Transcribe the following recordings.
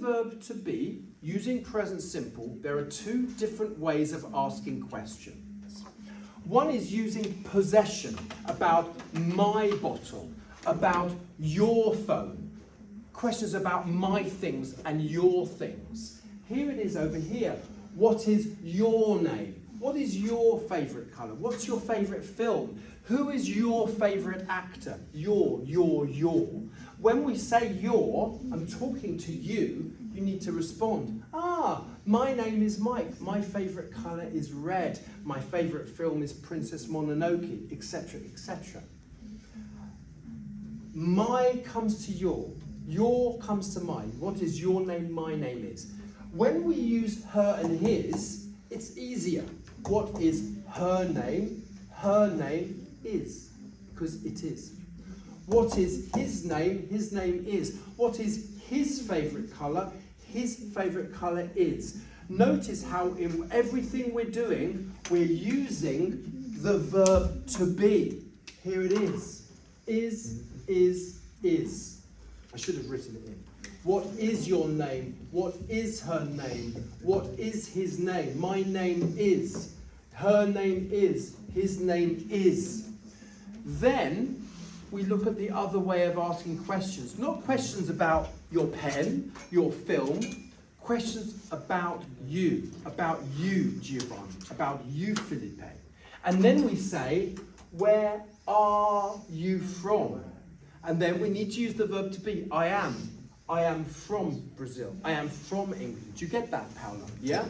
verb to be, using present simple, there are two different ways of asking questions. One is using possession, about my bottle, about your phone. Questions about my things and your things. Here it is over here. What is your name? What is your favourite colour? What's your favourite film? Who is your favourite actor? Your. When we say your, I'm talking to you, you need to respond. My name is Mike. My favourite colour is red. My favourite film is Princess Mononoke, etc., etc. My comes to your comes to mine. What is your name? My name is. When we use her and his, it's easier. What is her name? Her name is, because it is. What is his name? His name is. What is his favourite colour? His favourite colour is. Notice how in everything we're doing, we're using the verb to be. Here it is. Is. I should have written it in. What is your name? What is her name? What is his name? My name is. Her name is. His name is. Then we look at the other way of asking questions. Not questions about your pen, your film. Questions about you, Giovanni, about you, Felipe. And then we say, where are you from? And then we need to use the verb to be. I am. I am from Brazil. I am from England. Do you get that, Paula? Yeah?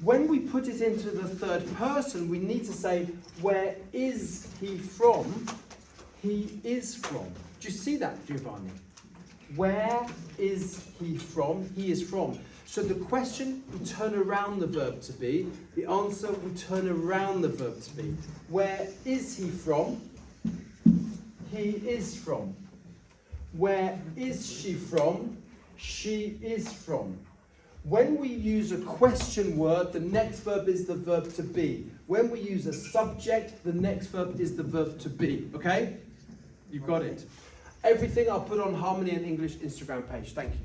When we put it into the third person, we need to say, where is he from? He is from. Do you see that, Giovanni? Where is he from? He is from. So the question, we turn around the verb to be. The answer, we turn around the verb to be. Where is he from? He is from. Where is she from? She is from. When we use a question word, the next verb is the verb to be. When we use a subject, the next verb is the verb to be. Okay? You've got it. Everything I'll put on Harmony and English Instagram page. Thank you.